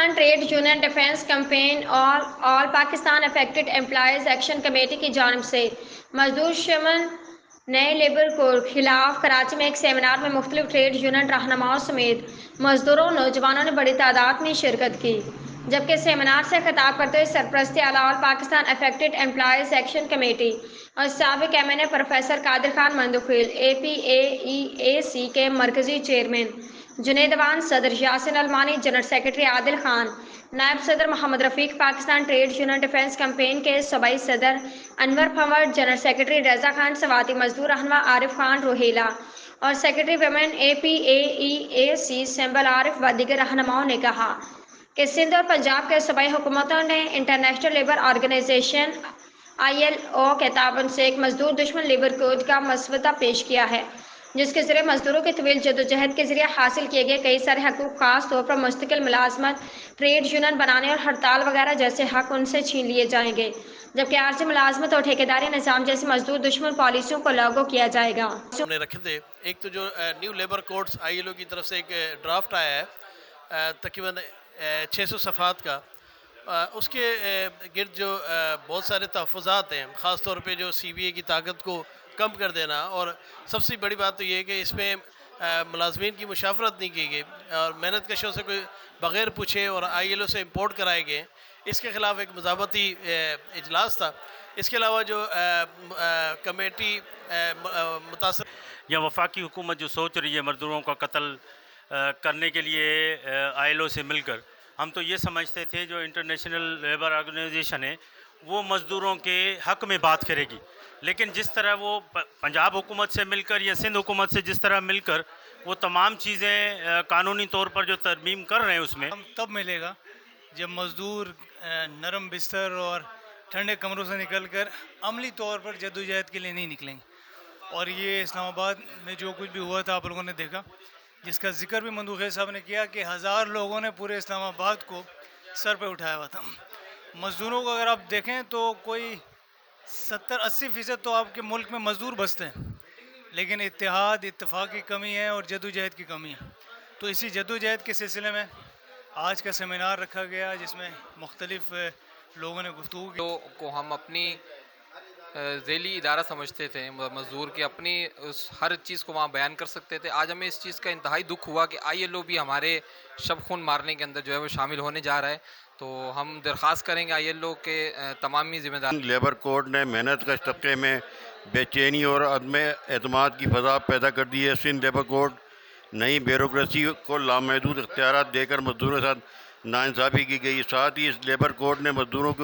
Pakistan trade union defence campaign اور all Pakistan affected employees action committee کی جانب سے مزدور شمن نئے لیبر کوڈ خلاف کراچی میں ایک سیمینار میں مختلف ٹریڈ یونین رہنماؤں سمیت مزدوروں نوجوانوں نے بڑی تعداد میں شرکت کی، جبکہ سیمینار سے خطاب کرتے ہوئے سرپرستی اعلیٰ all Pakistan affected employees action committee اور سابق M N A professor Qadir Khan Mandokhail APAEAC کے مرکزی چیئرمین جنید وان، صدر یاسین المانی، جنرل سیکرٹری عادل خان، نائب صدر Muhammad Rafiq, Pakistan trade union defence campaign کے صوبائی صدر انور پنور، جنرل سیکرٹری رضا خان سواتی، مزدور رہنما عارف خان روہیلا اور secretary women APAEAC Sumbul Arif و دیگر رہنماؤں نے کہا کہ سندھ اور پنجاب کے صوبائی حکومتوں نے انٹرنیشنل لیبر آرگنائزیشن ILO کے تعاون سے ایک مزدور دشمن لیبر کوڈ کا مسودہ پیش کیا ہے، جس کے ذریعے مزدوروں کی طویل جدوجہد کے ذریعے حاصل کیے گئے کئی سارے حقوق، خاص طور پر مستقل ملازمت، ٹریڈ یونین بنانے اور ہڑتال وغیرہ جیسے حق ان سے چھین لیے جائیں گے، جبکہ عارضی ملازمت اور ٹھیکیداری نظام جیسی مزدور دشمن پالیسیوں کو لاگو کیا جائے گا۔ ہم نے رکھے تھے ایک تو جو نیو لیبر کوڈز ILO کی طرف سے ایک ڈرافٹ آیا ہے تقریباً 600 صفحات کا، اس کے گرد جو بہت سارے تحفظات ہیں، خاص طور پہ جو CBA کی طاقت کو کم کر دینا، اور سب سے بڑی بات تو یہ ہے کہ اس میں ملازمین کی مشاورت نہیں کی گئی اور محنت کشوں سے کوئی بغیر پوچھے اور ILO سے امپورٹ کرائے گئے، اس کے خلاف ایک مذاہبتی اجلاس تھا۔ اس کے علاوہ جو کمیٹی متاثر یا وفاقی حکومت جو سوچ رہی ہے مزدوروں کا قتل کرنے کے لیے ILO سے مل کر، ہم تو یہ سمجھتے تھے جو انٹرنیشنل لیبر آرگنائزیشن ہے وہ مزدوروں کے حق میں بات کرے گی، لیکن جس طرح وہ پنجاب حکومت سے مل کر یا سندھ حکومت سے جس طرح مل کر وہ تمام چیزیں قانونی طور پر جو ترمیم کر رہے ہیں، اس میں ہم تب ملے گا جب مزدور نرم بستر اور ٹھنڈے کمروں سے نکل کر عملی طور پر جدوجہد کے لیے نہیں نکلیں گے۔ اور یہ اسلام آباد میں جو کچھ بھی ہوا تھا آپ لوگوں نے دیکھا، جس کا ذکر بھی مندوخیل صاحب نے کیا کہ 1000 لوگوں نے پورے اسلام آباد کو سر پہ اٹھایا ہوا تھا۔ مزدوروں کو اگر آپ دیکھیں تو کوئی 70-80% تو آپ کے ملک میں مزدور بستے ہیں، لیکن اتحاد اتفاق کی کمی ہے اور جدوجہد کی کمی ہے۔ تو اسی جدوجہد کے سلسلے میں آج کا سیمینار رکھا گیا، جس میں مختلف لوگوں نے گفتگو کی۔ کو ہم اپنی ذیلی ادارہ سمجھتے تھے، مزدور کی اپنی اس ہر چیز کو وہاں بیان کر سکتے تھے۔ آج ہمیں اس چیز کا انتہائی دکھ ہوا کہ ILO بھی ہمارے شب خون مارنے کے اندر جو ہے وہ شامل ہونے جا رہا ہے، تو ہم درخواست کریں گے ILO کے تمامی ذمہ دار۔ لیبر کوڈ نے محنت کش طبقے میں بے چینی اور عدم اعتماد کی فضا پیدا کر دی ہے۔ سندھ لیبر کوڈ نئی بیوروکریسی کو لامحدود اختیارات دے کر مزدوروں کے ساتھ ناانصافی کی گئی، ساتھ ہی اس لیبر کوڈ نے مزدوروں کو